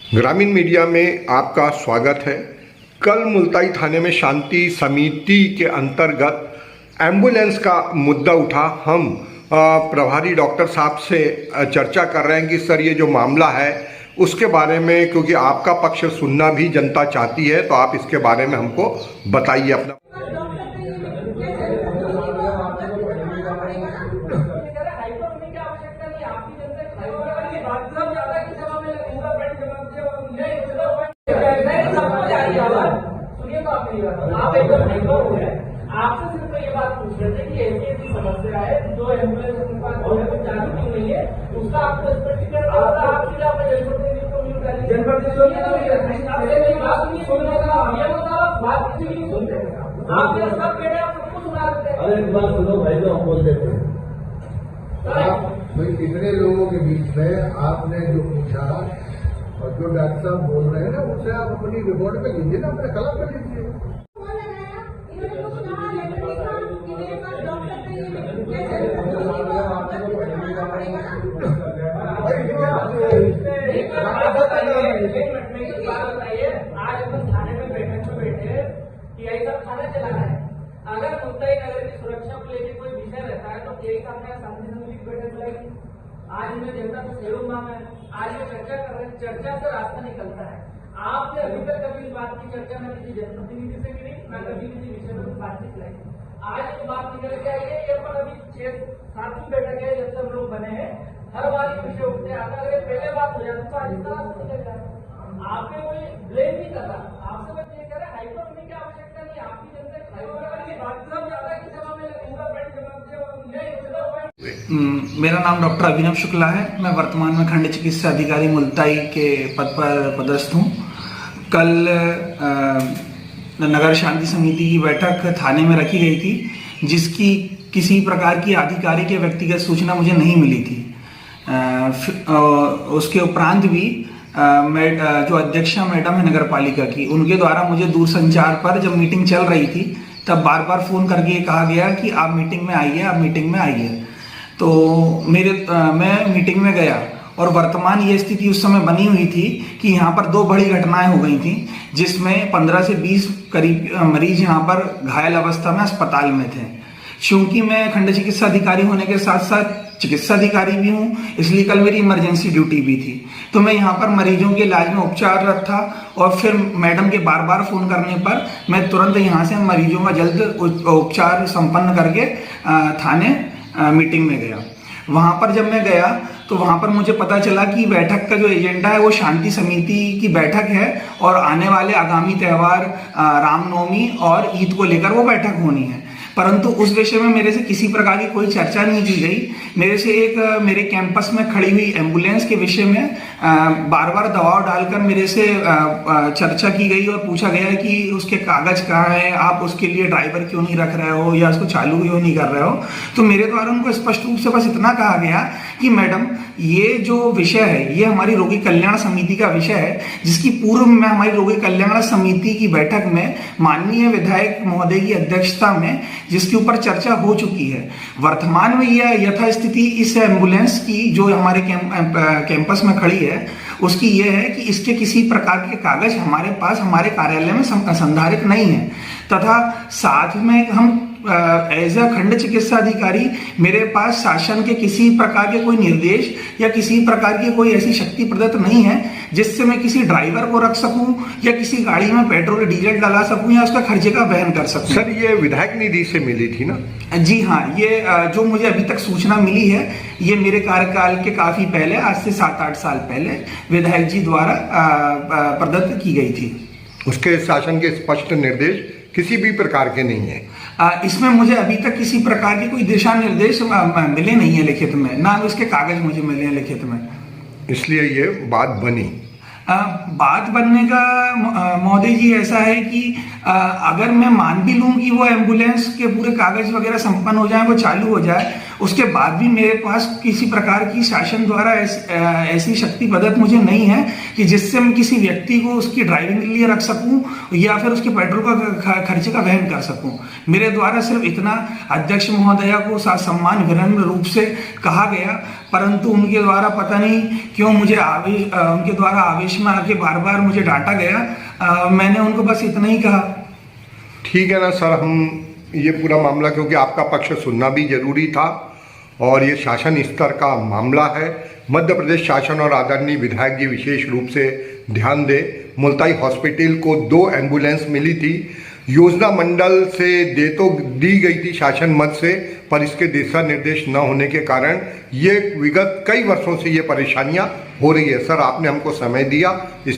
ग्रामीण मीडिया में आपका स्वागत है। कल मुल्ताई थाने में शांति समिति के अंतर्गत एम्बुलेंस का मुद्दा उठा। हम प्रभारी डॉक्टर साहब से चर्चा कर रहे हैं कि सर ये जो मामला है उसके बारे में, क्योंकि आपका पक्ष सुनना भी जनता चाहती है, तो आप इसके बारे में हमको बताइए अपना। आप एकदम हाइपर हो गए। आपसे सिर्फ ये बात पूछ रहे थे कि ऐसी समस्या है जो एम्बुलेंस के पास चालू क्यों नहीं है, उसका आपको स्पष्टीकरण इतने लोगों के बीच में आपने जो पूछा और जो डॉक्टर साहब बोल रहे हैं ना, उससे आप अपनी रिपोर्ट में लीजिए ना, अपने कलम में लीजिए। आज अपन थाने में बैठक में बैठे कि ऐसा थाना चलाना है। अगर मुद्दाई नगर की सुरक्षा को लेकर कोई विषय रहता है तो यही सामने शांति समिति की बैठक बुलाएगी। आज में जनता को सहयोग मांगा है, आज में चर्चा कर रहे हैं, चर्चा से रास्ता निकलता है। आपने अभी तक कभी इस बात की चर्चा न किसी जनप्रतिनिधि से करी, न कभी किसी विषय में बातचीत लाई। आज जो बात निकल के आई है, ये पर अभी 6-7 बैठक है जब तक लोग बने हैं, हर बार ये विषय उठते आता। अगर पहले बात हो जाती तो आज इसका रास्ता निकल जाता। आपने कोई ब्लेम नहीं कर रहा, आपसे बस ये कह रहे हाइपर होने की आवश्यकता नहीं। आपकी जनता मेरा नाम डॉक्टर अभिनव शुक्ला है। मैं वर्तमान में खंड चिकित्सा अधिकारी मुल्ताई के पद पर पदस्थ हूँ। कल नगर शांति समिति की बैठक थाने में रखी गई थी, जिसकी किसी प्रकार की आधिकारिक या व्यक्तिगत सूचना मुझे नहीं मिली थी। उसके उपरांत भी जो अध्यक्षा मैडम है नगर पालिका की, उनके द्वारा मुझे दूरसंचार पर जब मीटिंग चल रही थी तब बार बार फोन करके कहा गया कि आप मीटिंग में आइए, आप मीटिंग में आइए। तो मैं मीटिंग में गया और वर्तमान ये स्थिति उस समय बनी हुई थी कि यहाँ पर 2 बड़ी घटनाएं हो गई थी, जिसमें 15 से 20 करीब मरीज यहाँ पर घायल अवस्था में अस्पताल में थे। क्योंकि मैं खंड चिकित्सा अधिकारी होने के साथ साथ चिकित्सा अधिकारी भी हूँ, इसलिए कल मेरी इमरजेंसी ड्यूटी भी थी। तो मैं यहाँ पर मरीजों के इलाज में उपचाररत था और फिर मैडम के बार बार फोन करने पर मैं तुरंत यहाँ से मरीजों का जल्द उपचार संपन्न करके थाने मीटिंग में गया। वहाँ पर जब मैं गया तो वहाँ पर मुझे पता चला कि बैठक का जो एजेंडा है वो शांति समिति की बैठक है और आने वाले आगामी त्यौहार रामनवमी और ईद को लेकर वो बैठक होनी है। परंतु उस विषय में मेरे से किसी प्रकार की कोई चर्चा नहीं की गई। मेरे से मेरे कैंपस में खड़ी हुई एम्बुलेंस के विषय में बार बार दबाव डालकर मेरे से चर्चा की गई और पूछा गया कि उसके कागज कहाँ हैं, आप उसके लिए ड्राइवर क्यों नहीं रख रहे हो या उसको चालू क्यों नहीं कर रहे हो। तो मेरे द्वारा उनको स्पष्ट रूप से बस इतना कहा गया कि मैडम ये जो विषय है ये हमारी रोगी कल्याण समिति का विषय है, जिसकी पूर्व में हमारी रोगी कल्याण समिति की बैठक में माननीय विधायक महोदय की अध्यक्षता में जिसके ऊपर चर्चा हो चुकी है। वर्तमान में यह यथास्थिति इस एम्बुलेंस की जो हमारे कैंपस में खड़ी है उसकी यह है कि इसके किसी प्रकार के कागज हमारे पास हमारे कार्यालय में संधारित नहीं है, तथा साथ में हम एज अ खंड चिकित्सा अधिकारी मेरे पास शासन के किसी प्रकार के कोई निर्देश या किसी प्रकार की कोई ऐसी शक्ति प्रदत्त नहीं है जिससे मैं किसी ड्राइवर को रख सकूं या किसी गाड़ी में पेट्रोल डीजल डाला सकूं या उसका खर्चे का वहन कर सकूं। सर ये विधायक निधि से मिली थी ना? जी हाँ, ये जो मुझे अभी तक सूचना मिली है ये मेरे कार्यकाल के काफी पहले, आज से 7-8 साल पहले विधायक जी द्वारा प्रदत्त की गई थी। उसके शासन के स्पष्ट निर्देश किसी भी प्रकार के नहीं है। इसमें मुझे अभी तक किसी प्रकार के कोई दिशा निर्देश मिले नहीं है लिखित में, ना उसके कागज मुझे मिले हैं लिखित में, इसलिए ये बात बनी। बात बनने का महोदय जी ऐसा है कि अगर मैं मान भी लूं कि वो एम्बुलेंस के पूरे कागज वगैरह संपन्न हो जाए, वो चालू हो जाए उसके बाद भी मेरे पास किसी प्रकार की शासन द्वारा ऐसी शक्ति प्रदत्त मुझे नहीं है कि जिससे मैं किसी व्यक्ति को उसकी ड्राइविंग के लिए रख सकूं या फिर उसके पेट्रोल का खर्चे का वहन कर सकूं। मेरे द्वारा सिर्फ इतना अध्यक्ष महोदया को सम्मान विनम्र रूप से कहा गया, परंतु उनके द्वारा पता नहीं क्यों मुझे उनके द्वारा आवेश में आके बार बार मुझे डांटा गया। मैंने उनको बस इतना ही कहा। ठीक है ना सर, हम ये पूरा मामला, क्योंकि आपका पक्ष सुनना भी जरूरी था और ये शासन स्तर का मामला है। मध्य प्रदेश शासन और आदरणीय विधायक जी विशेष रूप से ध्यान दे। मुल्ताई हॉस्पिटल को 2 एम्बुलेंस मिली थी, योजना मंडल से दी गई थी शासन मद से, पर इसके दिशा निर्देश न होने के कारण ये विगत कई वर्षों से ये परेशानियां हो रही है। सर, आपने हमको समय दिया, इस